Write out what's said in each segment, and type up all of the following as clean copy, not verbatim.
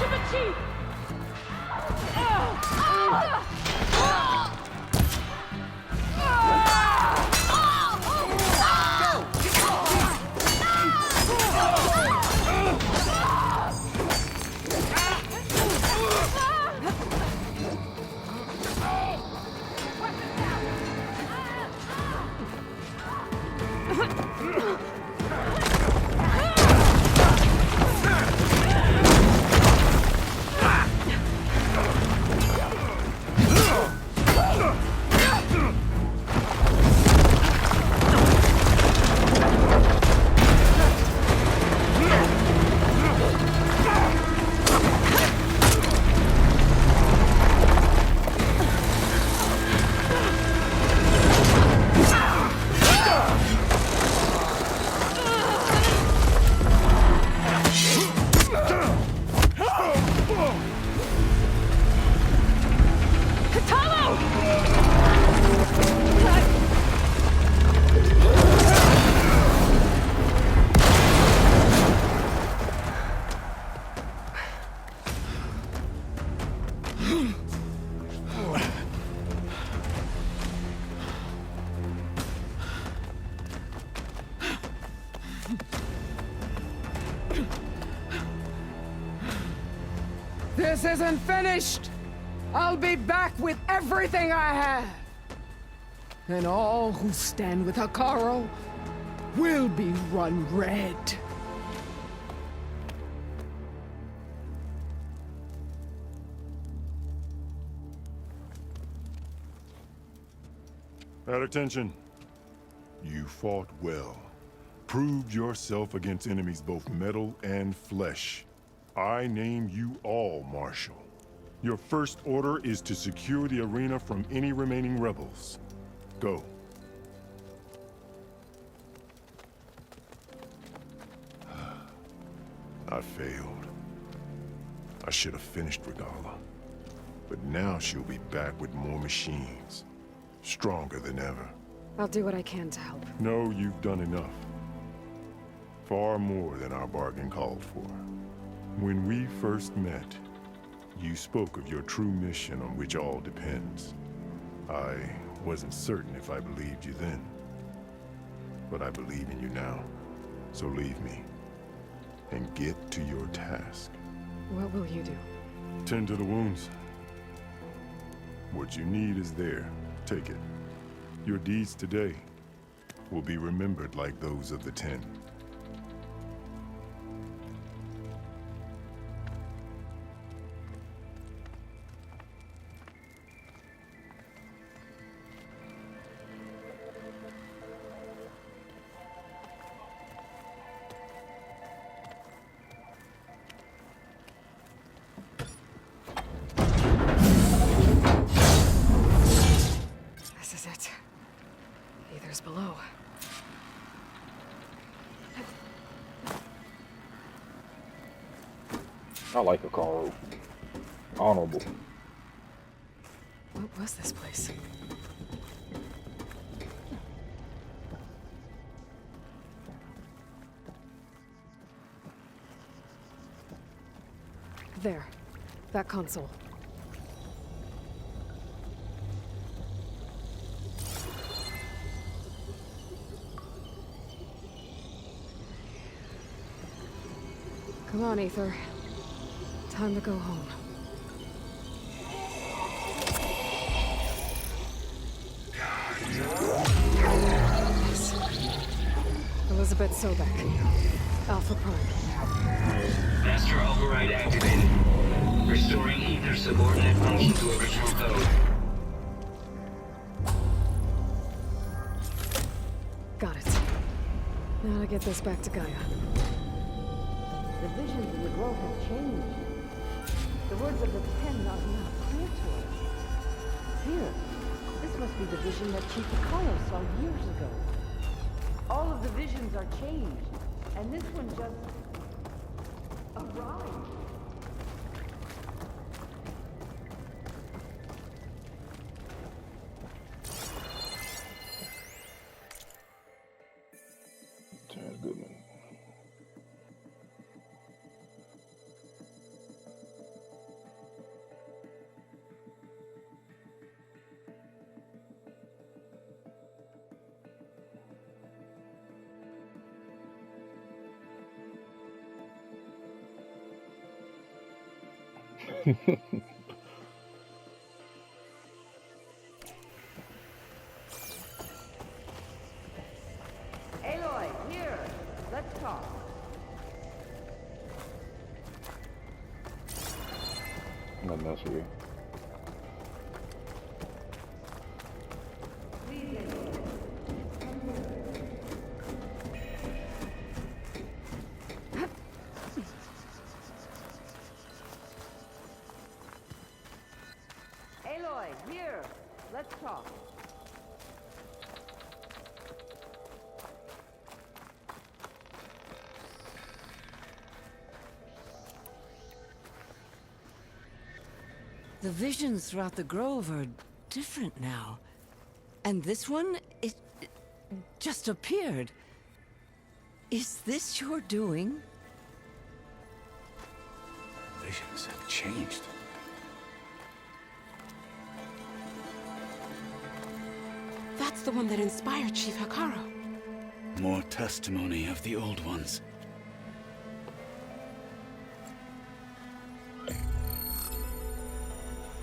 ultimate chi! This isn't finished! I'll be back with everything I have! And all who stand with Hikaru will be run red. At attention. You fought well. Proved yourself against enemies both metal and flesh. I name you all Marshal. Your first order is to secure the arena from any remaining rebels. Go. I failed. I should have finished Regala. But now she'll be back with more machines. Stronger than ever. I'll do what I can to help. No, you've done enough. Far more than our bargain called for. When we first met, you spoke of your true mission on which all depends. I wasn't certain if I believed you then. But I believe in you now. So leave me. And get to your task. What will you do? Tend to the wounds. What you need is there. Take it. Your deeds today will be remembered like those of the 10. This is it. Aether's below. I like Hikaru. Honorable. What was this place? There. That console. Come on, Aether. Time to go home. Nice. Elizabeth Sobek. Alpha Prime. Master override activated. Restoring Aether subordinate function to original code. Got it. Now to get this back to Gaia. The visions in the grove have changed. The words of the 10 are now clear to us. Here, this must be the vision that Chief Hikaru saw years ago. All of the visions are changed, and this one just arrived. Sounds good, man. Aloy, here. Let's talk. Nothing else here. Aloy, here. Let's talk. The visions throughout the grove are different now. And this one, it just appeared. Is this your doing? Visions have changed. That's the one that inspired Chief Hakaro. More testimony of the old ones.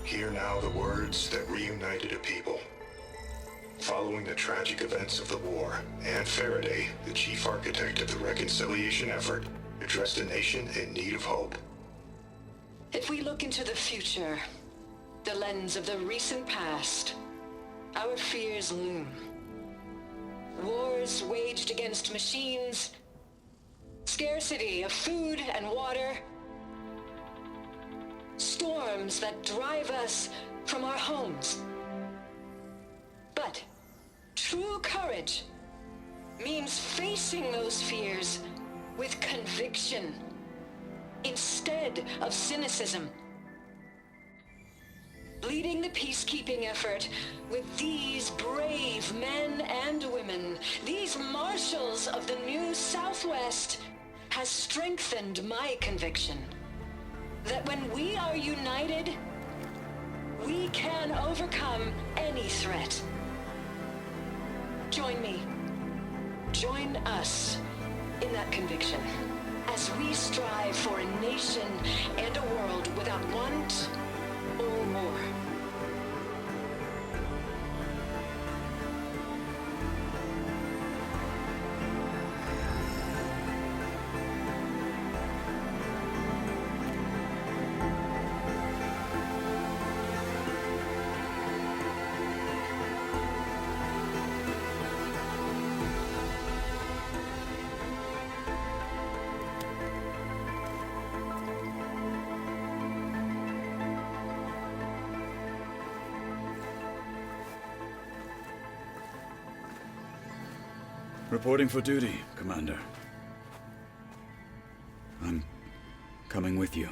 Hear now the words that reunited a people. Following the tragic events of the war, Anne Faraday, the chief architect of the reconciliation effort, addressed a nation in need of hope. If we look into the future, the lens of the recent past, our fears loom. Wars waged against machines, scarcity of food and water, storms that drive us from our homes. But true courage means facing those fears with conviction instead of cynicism. Leading the peacekeeping effort with these brave men and women, these marshals of the new Southwest, has strengthened my conviction that when we are united, we can overcome any threat. Join me. Join us in that conviction as we strive for a nation and a world without want or war. Reporting for duty, Commander. I'm coming with you.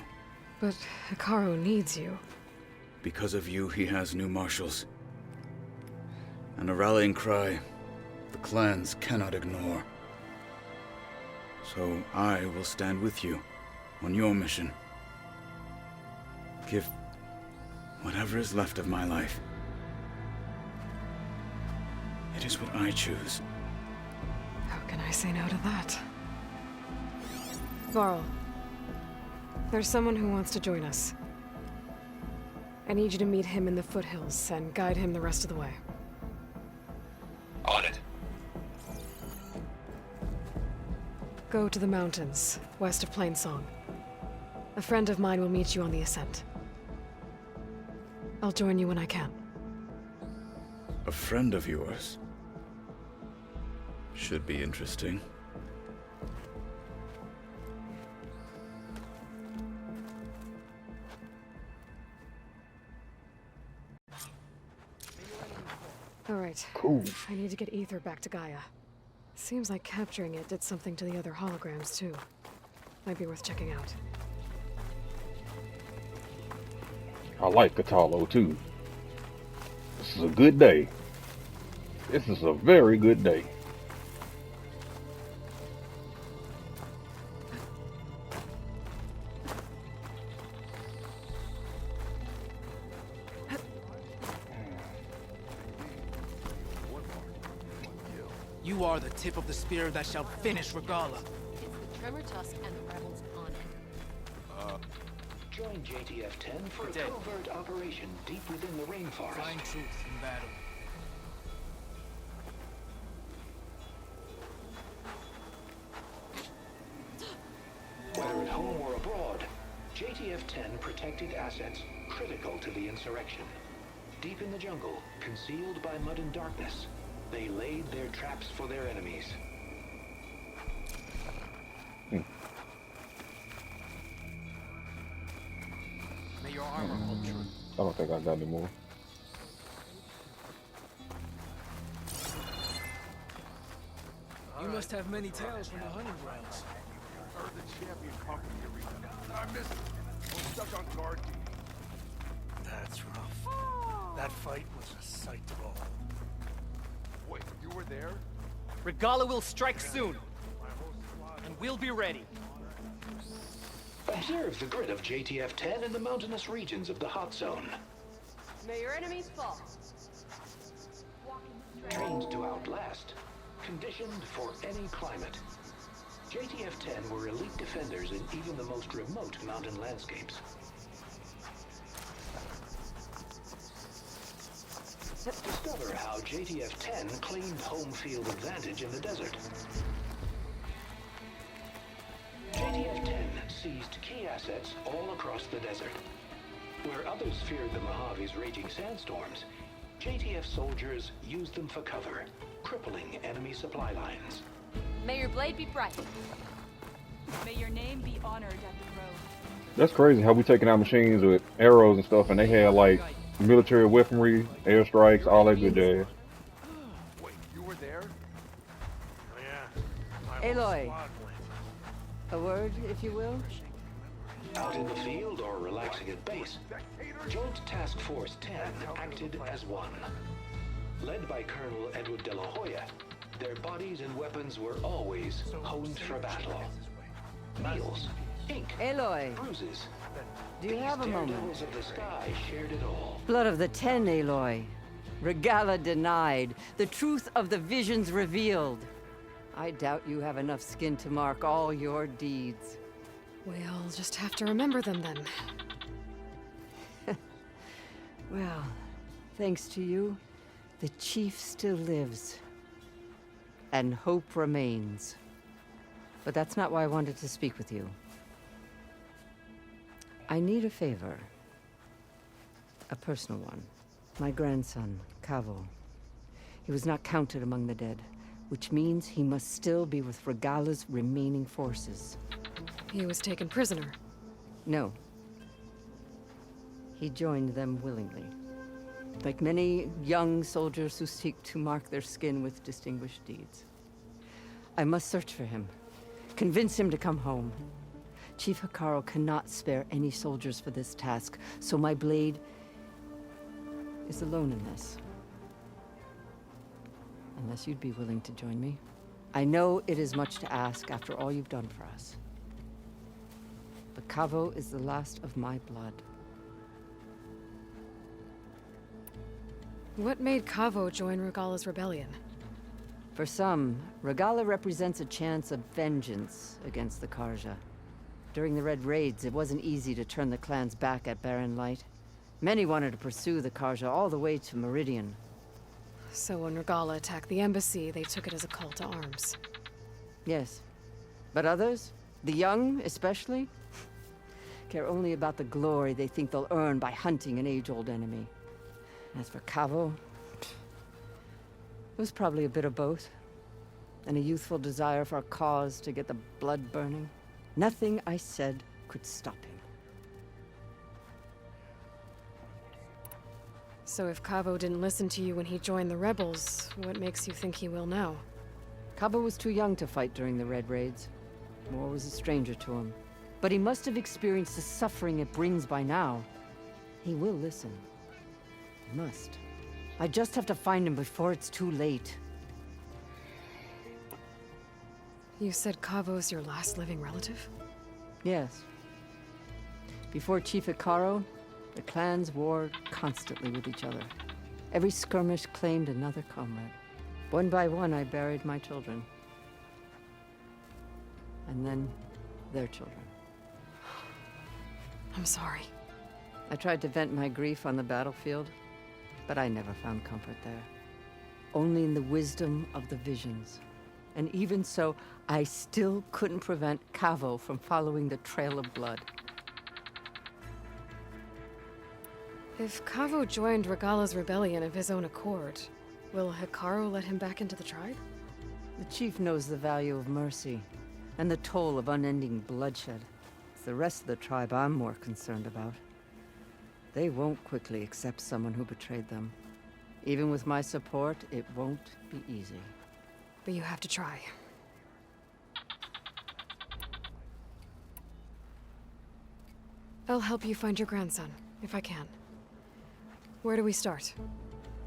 But Hikaru needs you. Because of you, he has new marshals. And a rallying cry the clans cannot ignore. So I will stand with you on your mission. Give whatever is left of my life. It is what I choose. How can I say no to that? Varl, there's someone who wants to join us. I need you to meet him in the foothills and guide him the rest of the way. On it. Go to the mountains, west of Plainsong. A friend of mine will meet you on the ascent. I'll join you when I can. A friend of yours? Should be interesting. All right. Cool. I need to get Ether back to Gaia. Seems like capturing it did something to the other holograms, too. Might be worth checking out. I like Katalo too. This is a good day. This is a very good day. You are the tip of the spear that shall finish Regala. It's the Tremor Tusk and the rebels on it. Join JTF-10 for a Good day. covert operation deep within the rainforest. Find truth in battle. Whether at home or abroad, JTF-10 protected assets critical to the insurrection. Deep in the jungle, concealed by mud and darkness, they laid their traps for their enemies. May your armor hold true. I don't think I got any more. You must have many tales from the hunting grounds. Heard the champion conquered the arena. I missed it. We're stuck on guard duty. That's rough. That fight was a sight to behold. Wait, you were there? Regala will strike soon. And we'll be ready. Observe the grid of JTF-10 in the mountainous regions of the hot zone. May your enemies fall. Trained to outlast, conditioned for any climate. JTF-10 were elite defenders in even the most remote mountain landscapes. Discover how JTF-10 claimed home field advantage in the desert. JTF-10 seized key assets all across the desert. Where others feared the Mojave's raging sandstorms, JTF soldiers used them for cover, crippling enemy supply lines. May your blade be bright. May your name be honored at the road. That's crazy how we taking out machines with arrows and stuff, and they had like military weaponry, airstrikes, all that good jazz. Wait, you were there? Oh, yeah. Aloy. A word, if you will? Out in the field or relaxing at base, Joint Task Force 10 acted as one. Led by Colonel Edward de la Hoya, their bodies and weapons were always honed for battle. Meals, ink, Aloy. bruises. Do you have a moment? Daredevils of the sky shared it all. Blood of the Ten, Aloy. Regala denied. The truth of the visions revealed. I doubt you have enough skin to mark all your deeds. We'll just have to remember them then. Well, thanks to you, the chief still lives. And hope remains. But that's not why I wanted to speak with you. I need a favor. A personal one. My grandson, Cavo. He was not counted among the dead, which means he must still be with Regala's remaining forces. He was taken prisoner. No. He joined them willingly. Like many young soldiers who seek to mark their skin with distinguished deeds. I must search for him. Convince him to come home. Chief Hekarro cannot spare any soldiers for this task, so my blade is alone in this. Unless you'd be willing to join me. I know it is much to ask after all you've done for us. But Cavo is the last of my blood. What made Cavo join Regala's rebellion? For some, Regala represents a chance of vengeance against the Karja. During the Red Raids, it wasn't easy to turn the clans back at Barren Light. Many wanted to pursue the Karja all the way to Meridian. So when Regala attacked the embassy, they took it as a call to arms. Yes. But others, the young especially, care only about the glory they think they'll earn by hunting an age-old enemy. As for Cavo, it was probably a bit of both. And a youthful desire for a cause to get the blood burning. Nothing I said could stop him. So if Cavo didn't listen to you when he joined the rebels, what makes you think he will now? Cavo was too young to fight during the Red Raids. War was a stranger to him. But he must have experienced the suffering it brings by now. He will listen. He must. I just have to find him before it's too late. You said Cavo's your last living relative? Yes. Before Chief Hekarro, the clans warred constantly with each other. Every skirmish claimed another comrade. One by one, I buried my children. And then, their children. I'm sorry. I tried to vent my grief on the battlefield, but I never found comfort there. Only in the wisdom of the visions. And even so, I still couldn't prevent Cavo from following the trail of blood. If Cavo joined Regala's rebellion of his own accord, will Hikaru let him back into the tribe? The chief knows the value of mercy, and the toll of unending bloodshed. It's the rest of the tribe I'm more concerned about. They won't quickly accept someone who betrayed them. Even with my support, it won't be easy. But you have to try. I'll help you find your grandson, if I can. Where do we start?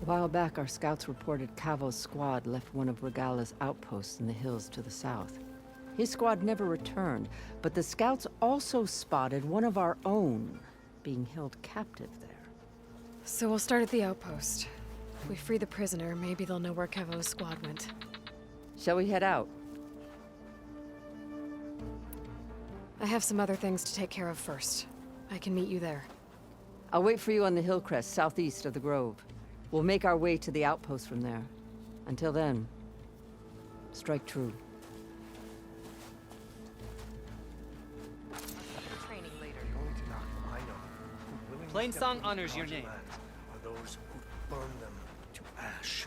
A while back, our scouts reported Cavo's squad left one of Regala's outposts in the hills to the south. His squad never returned, but the scouts also spotted one of our own being held captive there. So we'll start at the outpost. If we free the prisoner, maybe they'll know where Cavo's squad went. Shall we head out? I have some other things to take care of first. I can meet you there. I'll wait for you on the hill crest southeast of the grove. We'll make our way to the outpost from there. Until then, strike true. Training later. Going to knock them, I know. Willing to Plainsong get honors your larger name. lands are those who burn them to ash.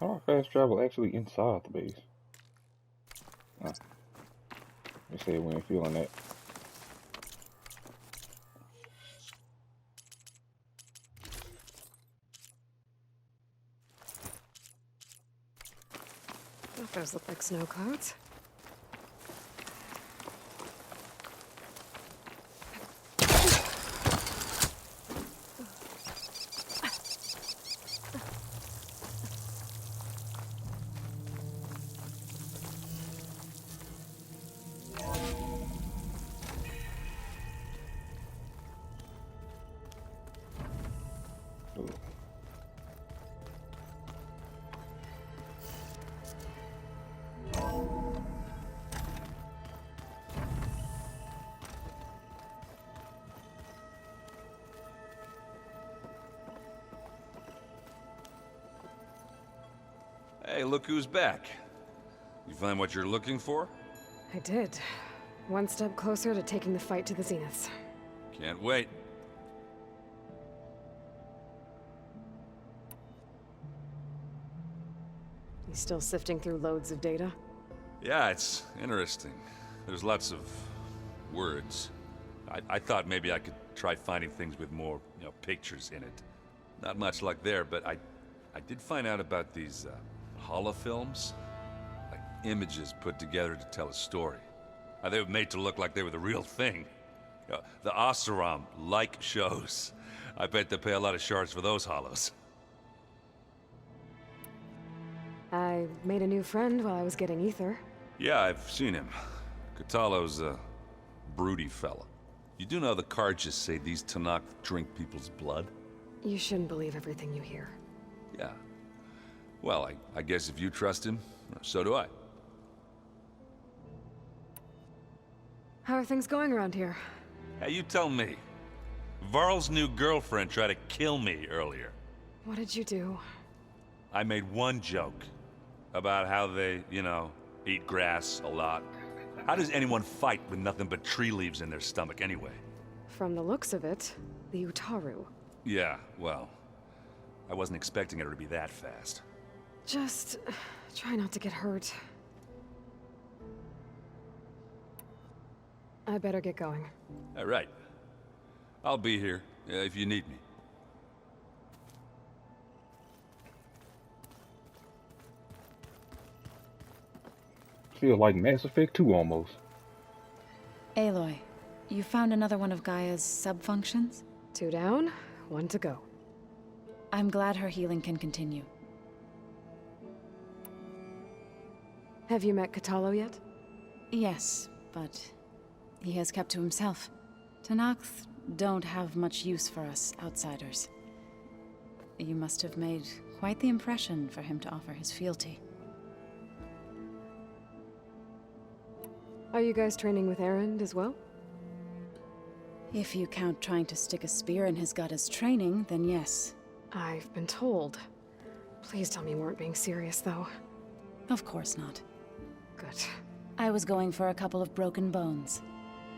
How do I fast travel actually inside the base? They said we ain't feeling that. Those look like snow clouds. Hey, look who's back. You find what you're looking for? I did. One step closer to taking the fight to the zeniths. Can't wait. You still sifting through loads of data? Yeah, it's interesting. There's lots of words. I thought maybe I could try finding things with more, pictures in it. Not much luck there, but I did find out about these holofilms. Like images put together to tell a story. They were made to look like they were the real thing. The Oseram like shows. I bet they pay a lot of shards for those hollows. I made a new friend while I was getting ether. Yeah, I've seen him. Katalo's a broody fella. You do know the cards just say these Tanakh drink people's blood? You shouldn't believe everything you hear. Yeah. Well, I guess if you trust him, so do I. How are things going around here? Hey, you tell me. Varl's new girlfriend tried to kill me earlier. What did you do? I made one joke about how they, eat grass a lot. How does anyone fight with nothing but tree leaves in their stomach anyway? From the looks of it, the Utaru. Yeah, well, I wasn't expecting her to be that fast. Just try not to get hurt. I better get going. All right. I'll be here if you need me. Feel like Mass Effect 2 almost. Aloy, you found another one of Gaia's sub-functions? 2 down, 1 to go. I'm glad her healing can continue. Have you met Katalo yet? Yes, but he has kept to himself. Tenakth don't have much use for us outsiders. You must have made quite the impression for him to offer his fealty. Are you guys training with Erend as well? If you count trying to stick a spear in his gut as training, then yes. I've been told. Please tell me you weren't being serious, though. Of course not. Good. I was going for a couple of broken bones.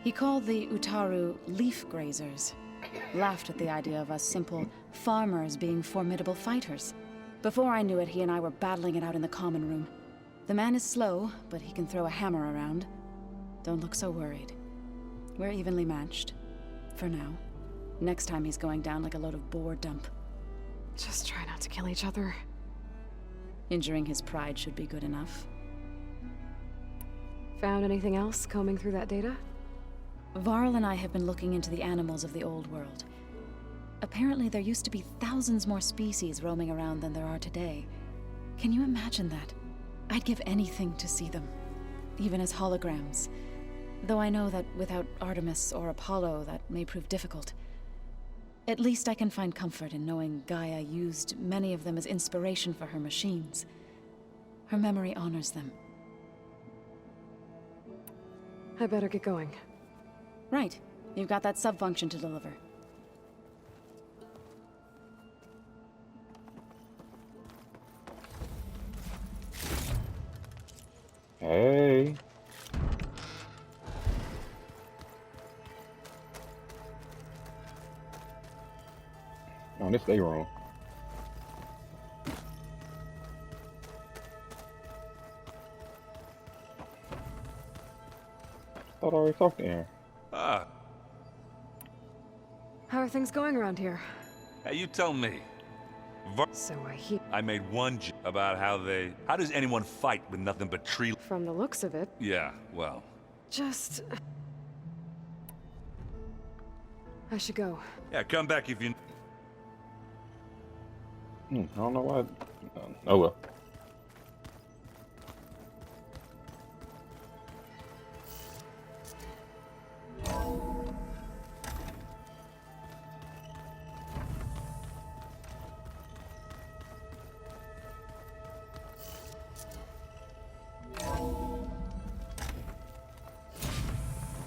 He called the Utaru leaf grazers. Laughed at the idea of us simple farmers being formidable fighters. Before I knew it, he and I were battling it out in the common room. The man is slow, but he can throw a hammer around. Don't look so worried. We're evenly matched. For now. Next time he's going down like a load of boar dump. Just try not to kill each other. Injuring his pride should be good enough. Found anything else combing through that data? Varl and I have been looking into the animals of the old world. Apparently there used to be thousands more species roaming around than there are today. Can you imagine that? I'd give anything to see them. Even as holograms. Though I know that without Artemis or Apollo, that may prove difficult. At least I can find comfort in knowing Gaia used many of them as inspiration for her machines. Her memory honors them. I better get going. Right. You've got that sub-function to deliver. Hey. Oh, this day wrong. Thought I already talked to Aaron. Ah. How are things going around here? Hey, you tell me. So I hear. I made one joke about how does anyone fight with nothing but tree? From the looks of it. Yeah, well. Just... I should go. Yeah, come back if you... I don't know why. Oh well.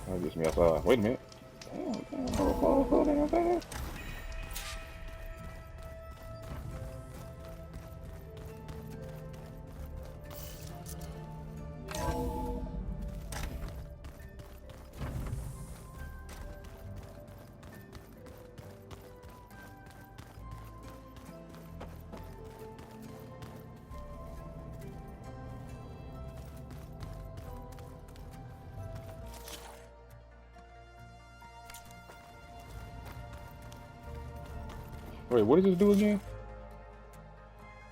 That gets me outside. Wait a minute. Wait, what does this do again?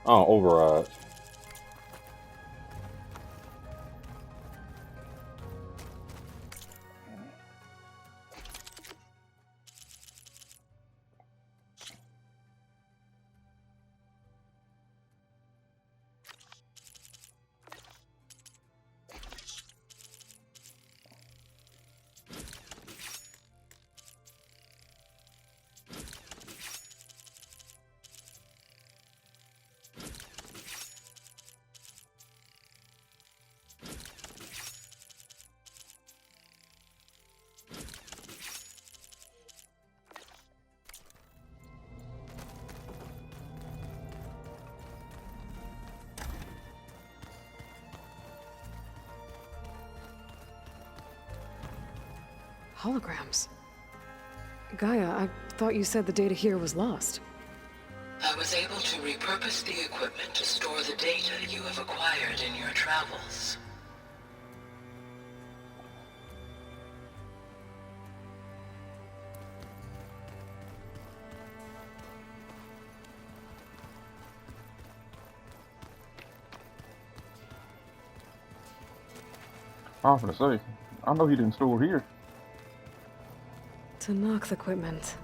Oh, override. Holograms. Gaia, I thought you said the data here was lost. I was able to repurpose the equipment to store the data you have acquired in your travels. I was gonna say, I know he didn't store here. To knock the equipment.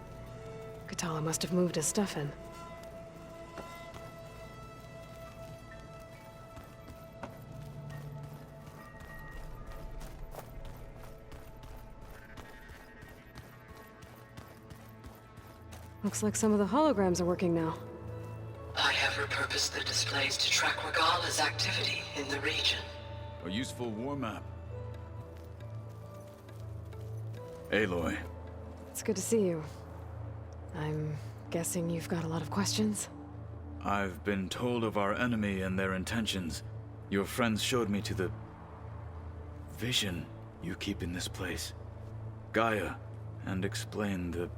Katala must have moved his stuff in. Looks like some of the holograms are working now. I have repurposed the displays to track Regala's activity in the region. A useful war map. Aloy. It's good to see you. I'm guessing you've got a lot of questions? I've been told of our enemy and their intentions. Your friends showed me to the vision you keep in this place, Gaia, and explained the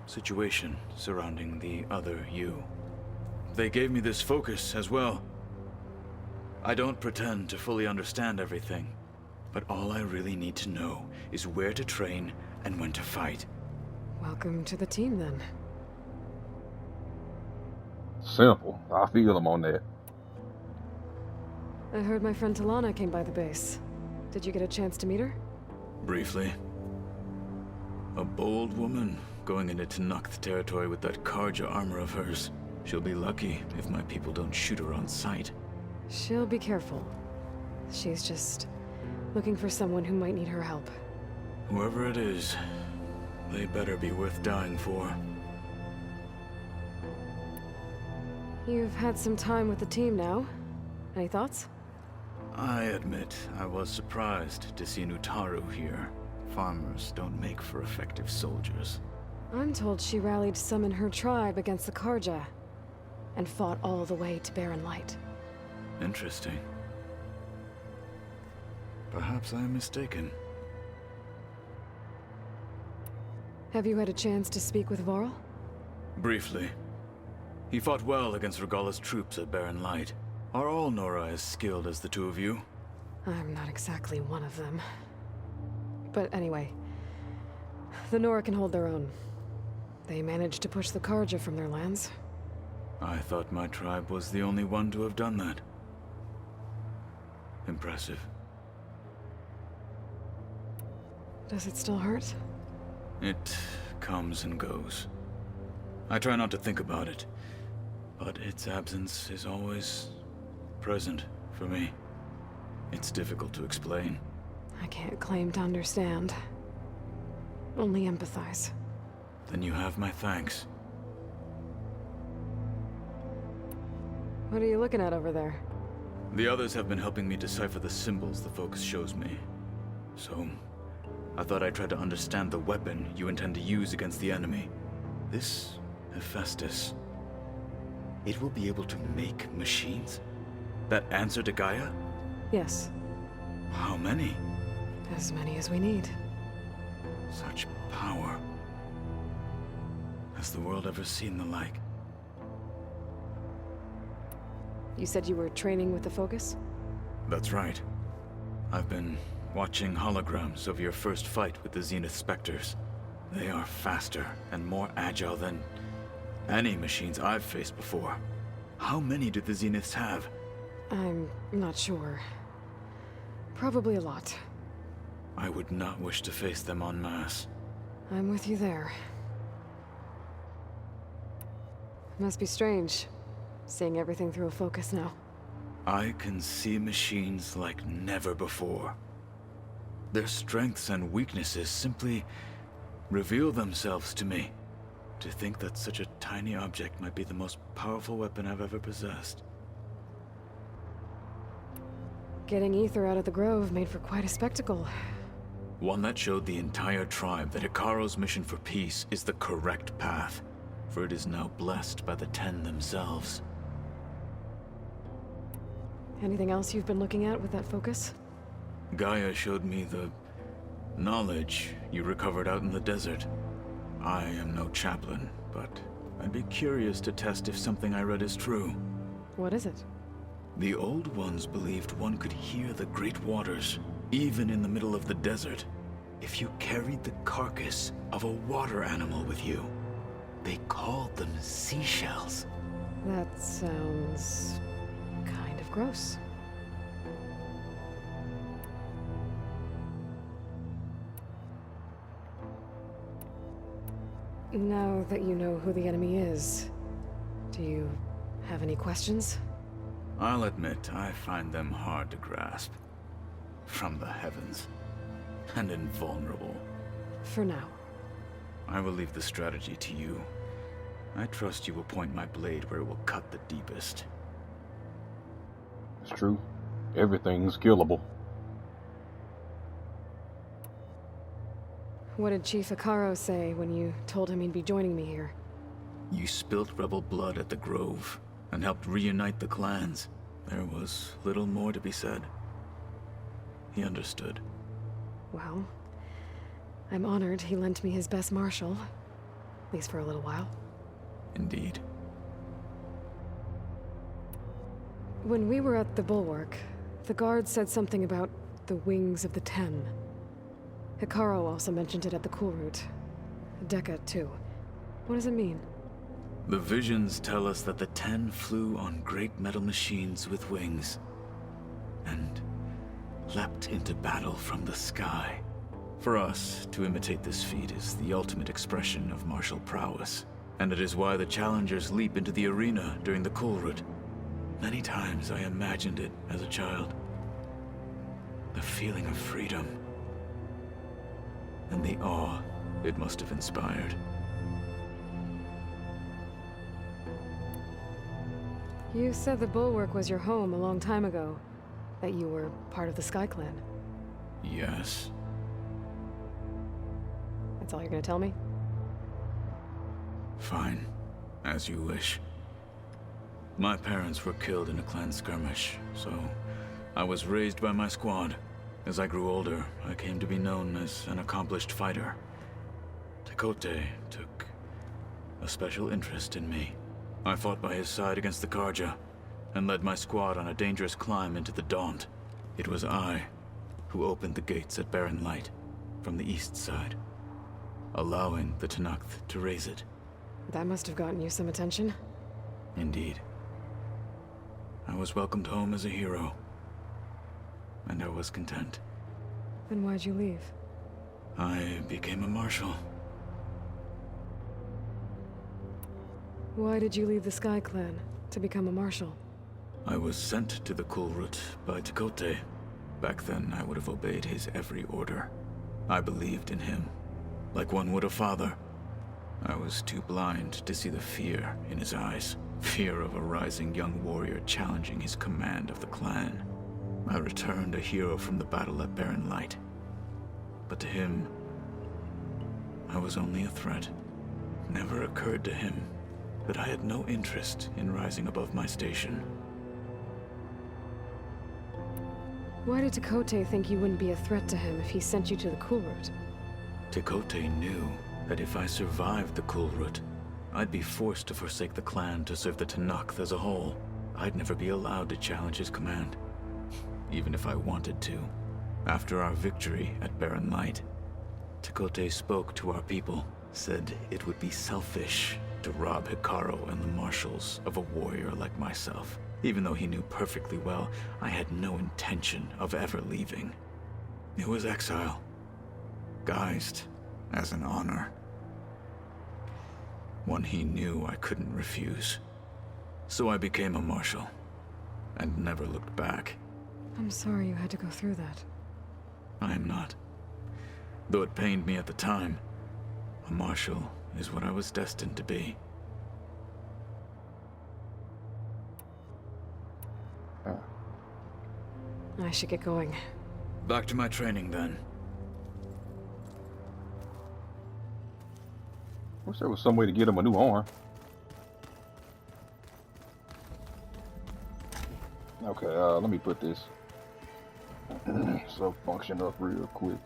situation surrounding the other you. They gave me this focus as well. I don't pretend to fully understand everything, but all I really need to know is where to train and when to fight. Welcome to the team, then. Simple. I feel him on that. I heard my friend Talana came by the base. Did you get a chance to meet her? Briefly. A bold woman going into Tanakh territory with that Karja armor of hers. She'll be lucky if my people don't shoot her on sight. She'll be careful. She's just looking for someone who might need her help. Whoever it is, they better be worth dying for. You've had some time with the team now. Any thoughts? I admit I was surprised to see Nutaru here. Farmers don't make for effective soldiers. I'm told she rallied some in her tribe against the Karja, and fought all the way to Barren Light. Interesting. Perhaps I am mistaken. Have you had a chance to speak with Varl? Briefly. He fought well against Regala's troops at Barren Light. Are all Nora as skilled as the two of you? I'm not exactly one of them. But anyway, the Nora can hold their own. They managed to push the Karja from their lands. I thought my tribe was the only one to have done that. Impressive. Does it still hurt? It comes and goes. I try not to think about it, but its absence is always present for me. It's difficult to explain. I can't claim to understand. Only empathize. Then you have my thanks. What are you looking at over there? The others have been helping me decipher the symbols the focus shows me. So, I thought I'd try to understand the weapon you intend to use against the enemy. This Hephaestus. It will be able to make machines? That answer to Gaia? Yes. How many? As many as we need. Such power. Has the world ever seen the like? You said you were training with the Focus? That's right. I've been watching holograms of your first fight with the Zenith Spectres. They are faster and more agile than any machines I've faced before. How many do the Zeniths have? I'm not sure. Probably a lot. I would not wish to face them en masse. I'm with you there. Must be strange, seeing everything through a focus now. I can see machines like never before. Their strengths and weaknesses simply reveal themselves to me. To think that such a tiny object might be the most powerful weapon I've ever possessed. Getting Ether out of the Grove made for quite a spectacle. One that showed the entire tribe that Hikaru's mission for peace is the correct path, for it is now blessed by the Ten themselves. Anything else you've been looking at with that focus? Gaia showed me the knowledge you recovered out in the desert. I am no chaplain, but I'd be curious to test if something I read is true. What is it? The Old Ones believed one could hear the great waters, even in the middle of the desert, if you carried the carcass of a water animal with you. They called them seashells. That sounds kind of gross. Now that you know who the enemy is, do you have any questions? I'll admit, I find them hard to grasp. From the heavens. And invulnerable. For now. I will leave the strategy to you. I trust you will point my blade where it will cut the deepest. It's true. Everything's killable. What did Chief Hikaru say when you told him he'd be joining me here? You spilt rebel blood at the Grove and helped reunite the clans. There was little more to be said. He understood. Well, I'm honored he lent me his best marshal. At least for a little while. Indeed. When we were at the Bulwark, the guard said something about the Wings of the Ten. Hikaru also mentioned it at the Kulrut. Dekka, too. What does it mean? The visions tell us that the Ten flew on great metal machines with wings, and leapt into battle from the sky. For us, to imitate this feat is the ultimate expression of martial prowess, and it is why the challengers leap into the arena during the Kulrut. Many times I imagined it as a child. The feeling of freedom, and the awe it must have inspired. You said the Bulwark was your home a long time ago. That you were part of the Sky Clan. Yes. That's all you're gonna tell me? Fine. As you wish. My parents were killed in a clan skirmish, so I was raised by my squad. As I grew older, I came to be known as an accomplished fighter. Tekote took a special interest in me. I fought by his side against the Karja, and led my squad on a dangerous climb into the Daunt. It was I who opened the gates at Barren Light from the east side, allowing the Tenakth to raise it. That must have gotten you some attention. Indeed. I was welcomed home as a hero, and I was content. Then why'd you leave? I became a marshal. Why did you leave the Sky Clan to become a marshal? I was sent to the Kulrut by Tekote. Back then, I would have obeyed his every order. I believed in him, like one would a father. I was too blind to see the fear in his eyes. Fear of a rising young warrior challenging his command of the clan. I returned a hero from the battle at Barren Light. But to him, I was only a threat. Never occurred to him that I had no interest in rising above my station. Why did Tekote think you wouldn't be a threat to him if he sent you to the Kulrut? Tekote knew that if I survived the Kulrut, I'd be forced to forsake the clan to serve the Tenakth as a whole. I'd never be allowed to challenge his command, even if I wanted to. After our victory at Barren Light, Tekote spoke to our people, said it would be selfish to rob Hikaru and the marshals of a warrior like myself. Even though he knew perfectly well, I had no intention of ever leaving. It was exile, guised as an honor. One he knew I couldn't refuse. So I became a marshal, and never looked back. I'm sorry you had to go through that. I am not. Though it pained me at the time, a marshal is what I was destined to be. I should get going. Back to my training, then. Wish there was some way to get him a new arm. Okay, let me put this sub function up real quick.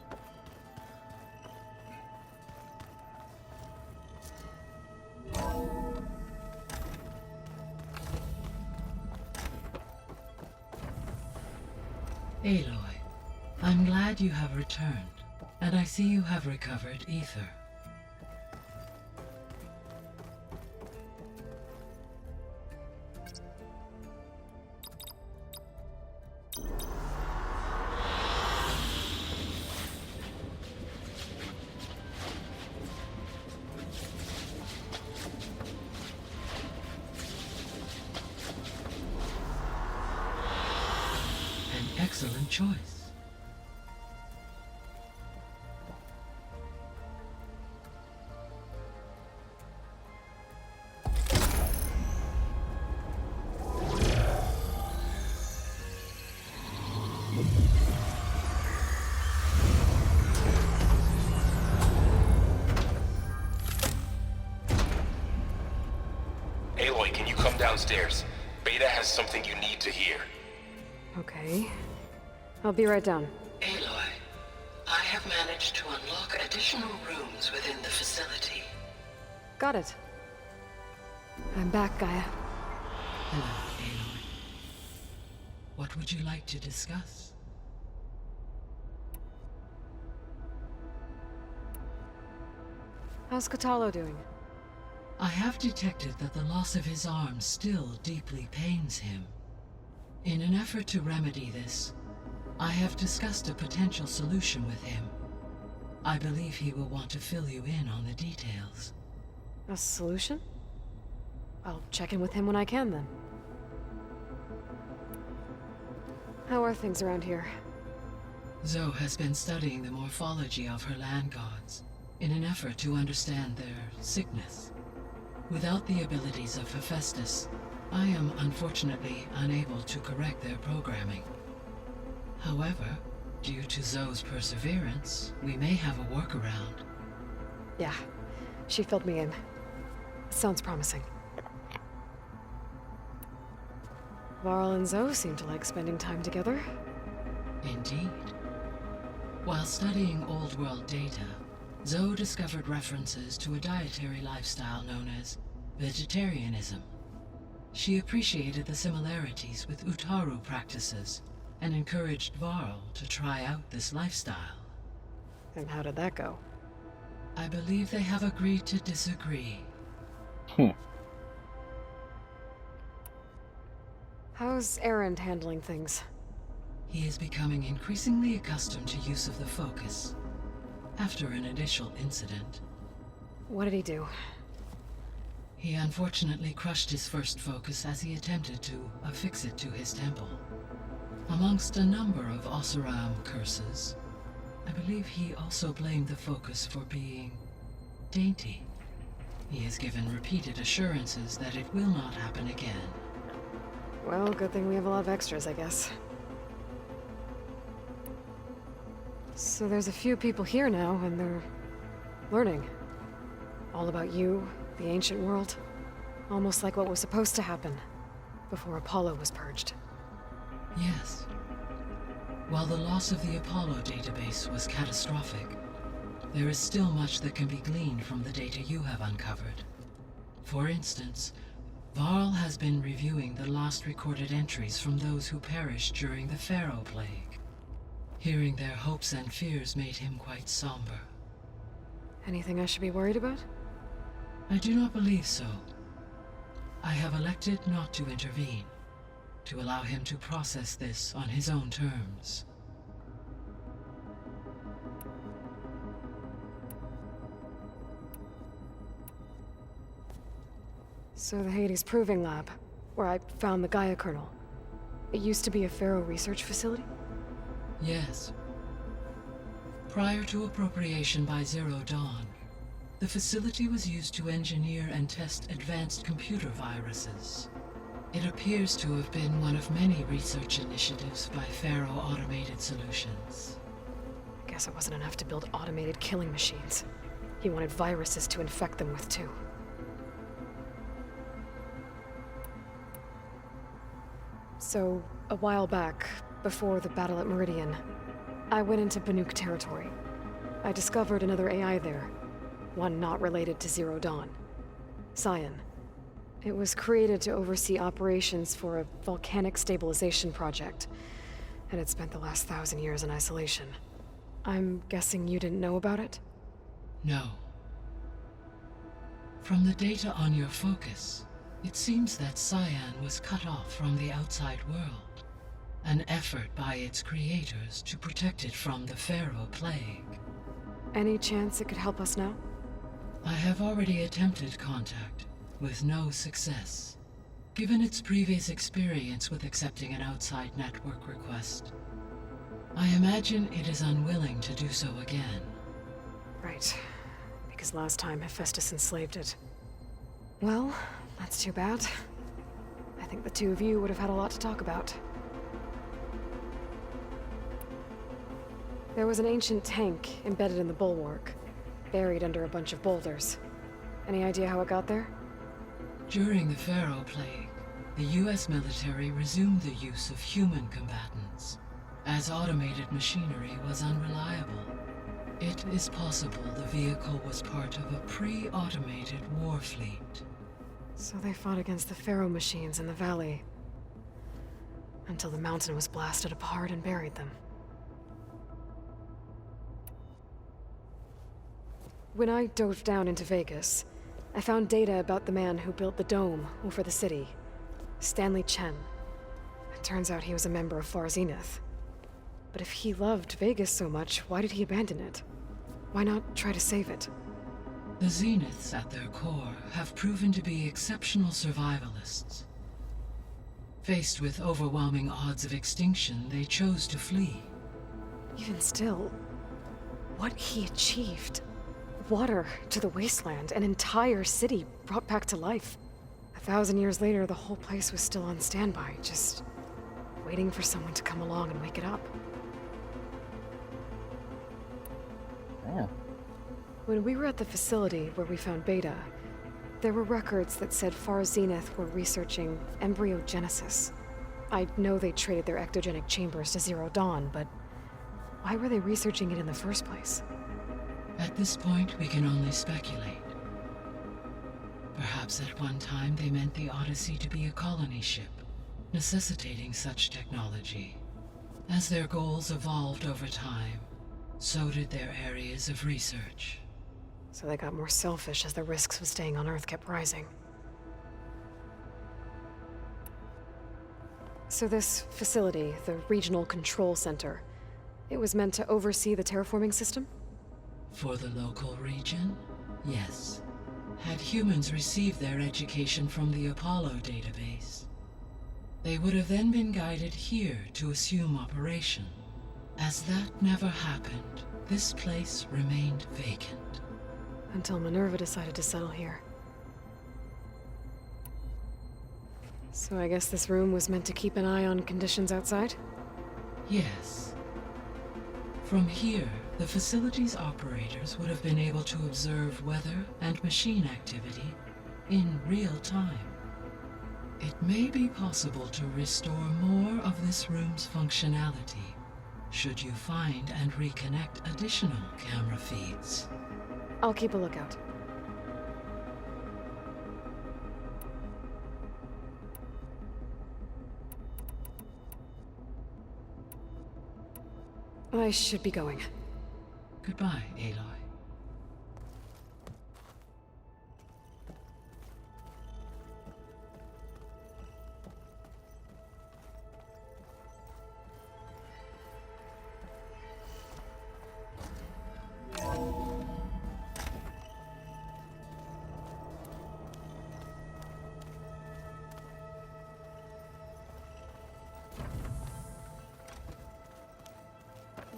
Aloy, I'm glad you have returned, and I see you have recovered Ether. Excellent choice. Aloy, can you come downstairs? Beta has something you need to hear. Okay. I'll be right down. Aloy, I have managed to unlock additional rooms within the facility. Got it. I'm back, Gaia. Hello, Aloy. What would you like to discuss? How's Kotallo doing? I have detected that the loss of his arm still deeply pains him. In an effort to remedy this, I have discussed a potential solution with him. I believe he will want to fill you in on the details. A solution? I'll check in with him when I can, then. How are things around here? Zoe has been studying the morphology of her land gods in an effort to understand their sickness. Without the abilities of Hephaestus, I am unfortunately unable to correct their programming. However, due to Zoe's perseverance, we may have a workaround. Yeah, she filled me in. Sounds promising. Varl and Zoe seem to like spending time together. Indeed. While studying old world data, Zoe discovered references to a dietary lifestyle known as vegetarianism. She appreciated the similarities with Utaru practices and encouraged Varl to try out this lifestyle. And how did that go? I believe they have agreed to disagree. How's Erend handling things? He is becoming increasingly accustomed to use of the focus after an initial incident. What did he do? He unfortunately crushed his first focus as he attempted to affix it to his temple. Amongst a number of Oseram curses, I believe he also blamed the focus for being dainty. He has given repeated assurances that it will not happen again. Well, good thing we have a lot of extras, I guess. So there's a few people here now, and they're learning. All about you, the ancient world. Almost like what was supposed to happen before Apollo was purged. Yes. While the loss of the Apollo database was catastrophic, there is still much that can be gleaned from the data you have uncovered. For instance, Varl has been reviewing the last recorded entries from those who perished during the Pharaoh Plague. Hearing their hopes and fears made him quite somber. Anything I should be worried about? I do not believe so. I have elected not to intervene, to allow him to process this on his own terms. So the Hades Proving Lab, where I found the Gaia kernel. It used to be a Pharaoh research facility? Yes. Prior to appropriation by Zero Dawn, the facility was used to engineer and test advanced computer viruses. It appears to have been one of many research initiatives by Pharaoh Automated Solutions. I guess it wasn't enough to build automated killing machines. He wanted viruses to infect them with, too. So, a while back, before the battle at Meridian, I went into Banuk territory. I discovered another AI there, one not related to Zero Dawn. Cyan. It was created to oversee operations for a volcanic stabilization project, and it spent the last 1,000 years in isolation. I'm guessing you didn't know about it? No. From the data on your focus, it seems that Cyan was cut off from the outside world, an effort by its creators to protect it from the Pharaoh Plague. Any chance it could help us now? I have already attempted contact, with no success. Given its previous experience with accepting an outside network request, I imagine it is unwilling to do so again. Right. Because last time Hephaestus enslaved it. Well, that's too bad. I think the two of you would have had a lot to talk about. There was an ancient tank embedded in the bulwark, buried under a bunch of boulders. Any idea how it got there? During the Pharaoh Plague, the US military resumed the use of human combatants, as automated machinery was unreliable. It is possible the vehicle was part of a pre-automated war fleet. So they fought against the Pharaoh machines in the valley, until the mountain was blasted apart and buried them. When I dove down into Vegas, I found data about the man who built the dome over the city, Stanley Chen. It turns out he was a member of Far Zenith. But if he loved Vegas so much, why did he abandon it? Why not try to save it? The Zeniths at their core have proven to be exceptional survivalists. Faced with overwhelming odds of extinction, they chose to flee. Even still, what he achieved. Water to the wasteland, an entire city brought back to life. 1,000 years later, the whole place was still on standby, just waiting for someone to come along and wake it up. Yeah. When we were at the facility where we found Beta, there were records that said Far Zenith were researching embryogenesis. I know they traded their ectogenic chambers to Zero Dawn, but why were they researching it in the first place? At this point, we can only speculate. Perhaps at one time they meant the Odyssey to be a colony ship, necessitating such technology. As their goals evolved over time, so did their areas of research. So they got more selfish as the risks of staying on Earth kept rising. So this facility, the Regional Control Center, it was meant to oversee the terraforming system? For the local region, yes. Had humans received their education from the Apollo database, they would have then been guided here to assume operation. As that never happened, this place remained vacant. Until Minerva decided to settle here. So I guess this room was meant to keep an eye on conditions outside? Yes. From here, the facility's operators would have been able to observe weather and machine activity in real time. It may be possible to restore more of this room's functionality, should you find and reconnect additional camera feeds. I'll keep a lookout. I should be going. Goodbye, Aloy.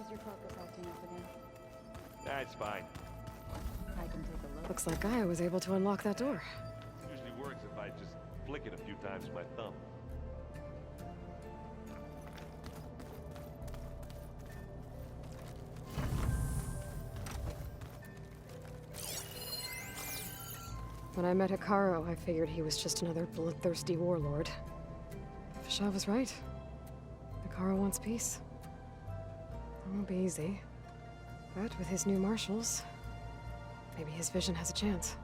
Is your focus acting up again? That's fine. I can take a look. Looks like Gaia was able to unlock that door. Usually works if I just flick it a few times with my thumb. When I met Hikaru, I figured he was just another bloodthirsty warlord. Fashav was right. Hikaru wants peace. It won't be easy. But with his new marshals, maybe his vision has a chance.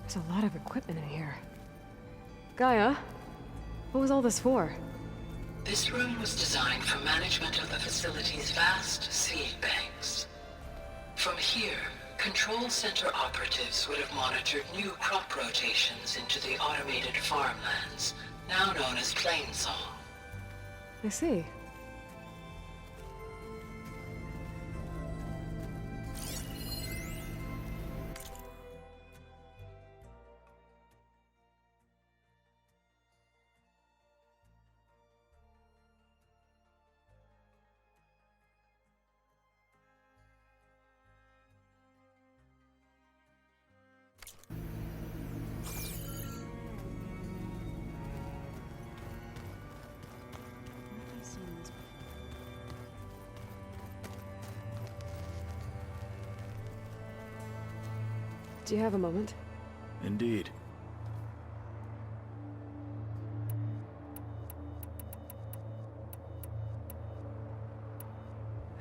There's a lot of equipment in here. Gaia, what was all this for? This room was designed for management of the facility's vast seed banks. From here, control center operatives would have monitored new crop rotations into the automated farmlands, now known as Plainsaw. I see. Do you have a moment? Indeed.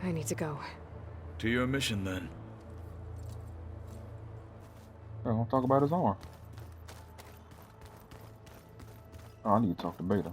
I need to go. To your mission, then. I want to talk about his arm. Oh, I need to talk to Beta.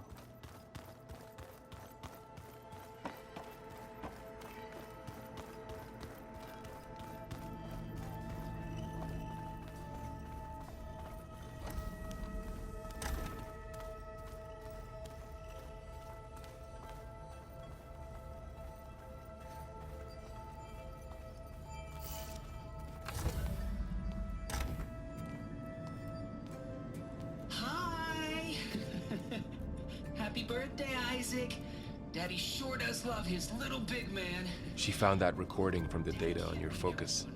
Hi! Happy birthday, Isaac. Daddy sure does love his little big man. She found that recording from the data on your focus.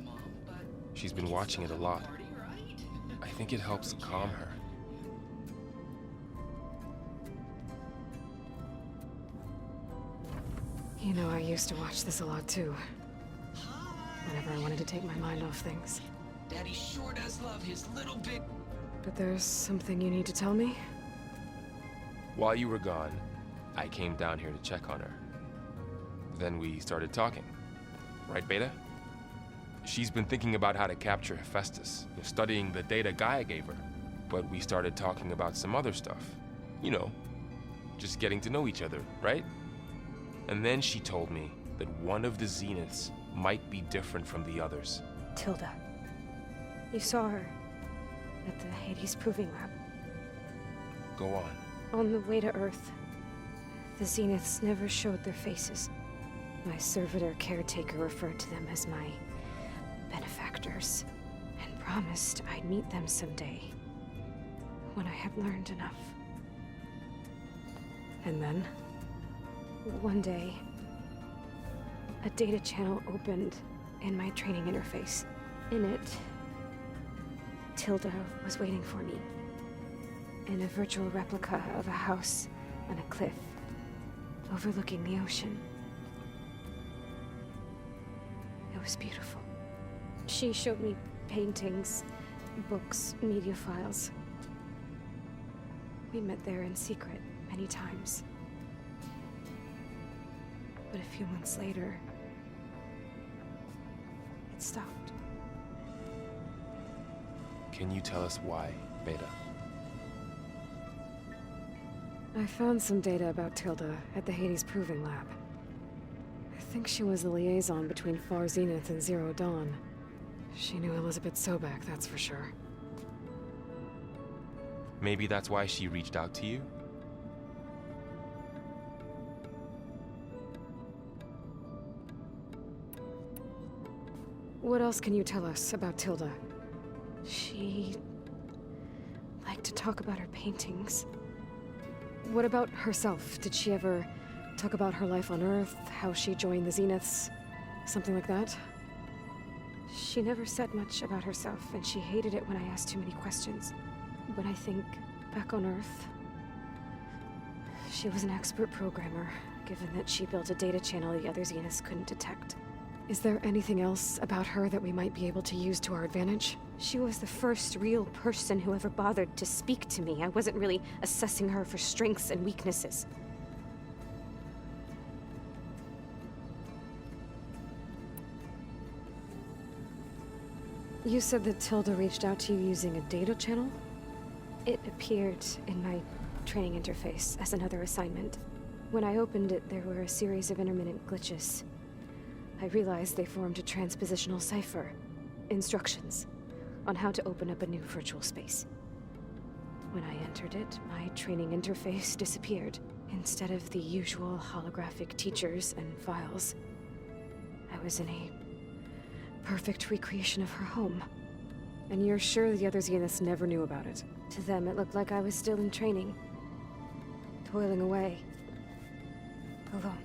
She's been watching it a lot. I think it helps calm her. You know, I used to watch this a lot too. Whenever I wanted to take my mind off things. Daddy sure does love his little big... But there's something you need to tell me? While you were gone, I came down here to check on her. Then we started talking. Right, Beta? She's been thinking about how to capture Hephaestus, studying the data Gaia gave her. But we started talking about some other stuff. You know, just getting to know each other, right? And then she told me that one of the Zeniths might be different from the others. Tilda. You saw her at the Hades Proving Lab. Go on. On the way to Earth, the Zeniths never showed their faces. My servitor caretaker referred to them as my benefactors, and promised I'd meet them someday, when I had learned enough. And then, one day, a data channel opened in my training interface. In it, Tilda was waiting for me, in a virtual replica of a house on a cliff, overlooking the ocean. It was beautiful. She showed me paintings, books, media files. We met there in secret many times. But a few months later, it stopped. Can you tell us why, Beta? I found some data about Tilda at the Hades Proving Lab. I think she was the liaison between Far Zenith and Zero Dawn. She knew Elizabeth Sobek, that's for sure. Maybe that's why she reached out to you? What else can you tell us about Tilda? She liked to talk about her paintings. What about herself? Did she ever talk about her life on Earth, how she joined the Zeniths, something like that? She never said much about herself, and she hated it when I asked too many questions. But I think, back on Earth, she was an expert programmer, given that she built a data channel the other Zeniths couldn't detect. Is there anything else about her that we might be able to use to our advantage? She was the first real person who ever bothered to speak to me. I wasn't really assessing her for strengths and weaknesses. You said that Tilda reached out to you using a data channel? It appeared in my training interface as another assignment. When I opened it, there were a series of intermittent glitches. I realized they formed a transpositional cipher. Instructions on how to open up a new virtual space. When I entered it, my training interface disappeared. Instead of the usual holographic teachers and files, I was in a perfect recreation of her home. And you're sure the other Zeniths never knew about it? To them, it looked like I was still in training, toiling away, alone.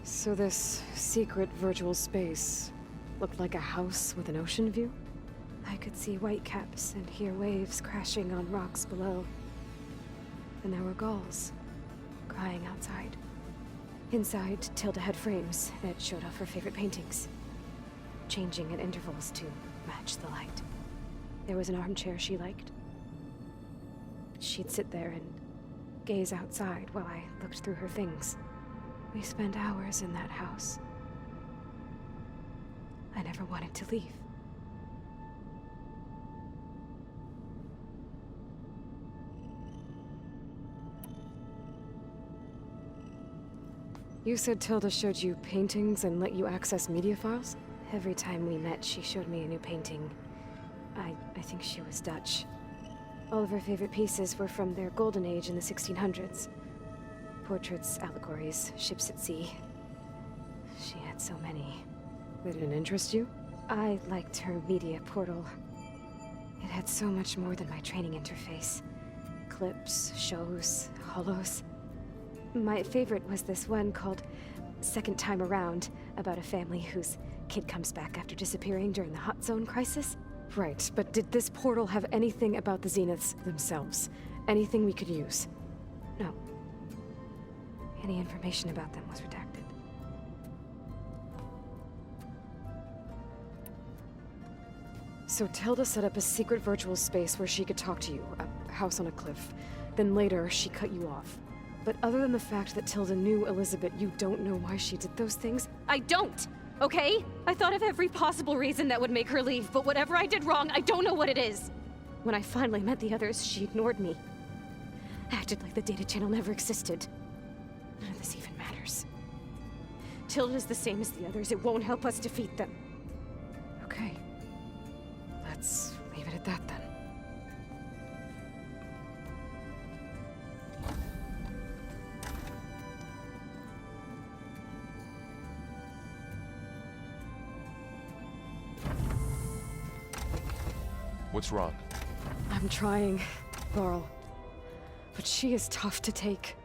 So this secret virtual space looked like a house with an ocean view? I could see whitecaps and hear waves crashing on rocks below. and there were gulls crying outside. Inside, Tilda had frames that showed off her favorite paintings, changing at intervals to match the light. There was an armchair she liked. She'd sit there and gaze outside while I looked through her things. We spent hours in that house. I never wanted to leave. You said Tilda showed you paintings and let you access media files? Every time we met, she showed me a new painting. I think she was Dutch. All of her favorite pieces were from their golden age in the 1600s. Portraits, allegories, ships at sea. She had so many. They didn't interest you? I liked her media portal. It had so much more than my training interface. Clips, shows, holos. My favorite was this one called Second Time Around, about a family whose kid comes back after disappearing during the Hot Zone crisis. Right, but did this portal have anything about the Zeniths themselves? Anything we could use? No. Any information about them was redacted. So Tilda set up a secret virtual space where she could talk to you, a house on a cliff. Then later, she cut you off. But other than the fact that Tilda knew Elizabeth, you don't know why she did those things? I don't! Okay? I thought of every possible reason that would make her leave, but whatever I did wrong, I don't know what it is. When I finally met the others, she ignored me. Acted like the data channel never existed. None of this even matters. Tilda's the same as the others. It won't help us defeat them. Okay. Let's leave it at that then. What's wrong? I'm trying, Varl. But she is tough to take.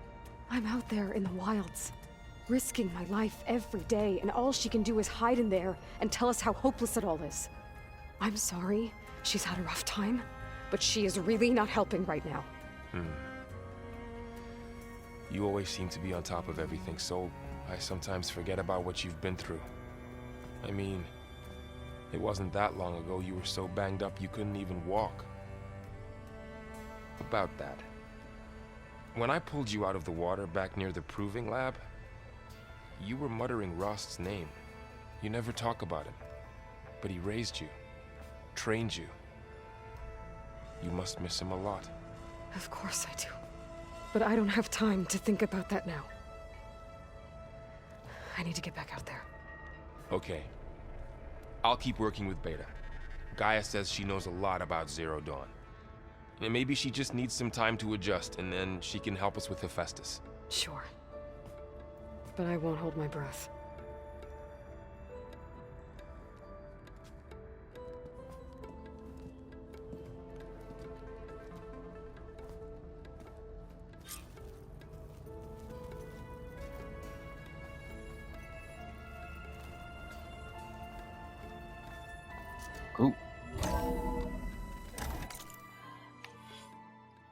I'm out there in the wilds, risking my life every day, and all she can do is hide in there and tell us how hopeless it all is. I'm sorry, she's had a rough time, but she is really not helping right now. You always seem to be on top of everything, so I sometimes forget about what you've been through. I mean, it wasn't that long ago you were so banged up you couldn't even walk. About that. When I pulled you out of the water back near the proving lab, you were muttering Rost's name. You never talk about him. But he raised you, trained you. You must miss him a lot. Of course I do. But I don't have time to think about that now. I need to get back out there. Okay. I'll keep working with Beta. Gaia says she knows a lot about Zero Dawn. And maybe she just needs some time to adjust, and then she can help us with Hephaestus. Sure. But I won't hold my breath. Cool.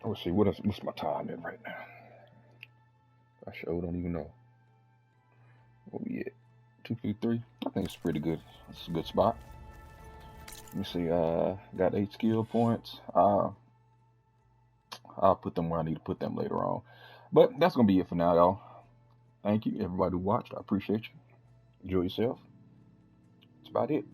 Let's see, what's my time at right now? I sure don't even know. What we at? 253? I think it's pretty good. It's a good spot. Let me see, got 8 skill points. I'll put them where I need to put them later on. But that's gonna be it for now, y'all. Thank you, everybody who watched. I appreciate you. Enjoy yourself. That's about it.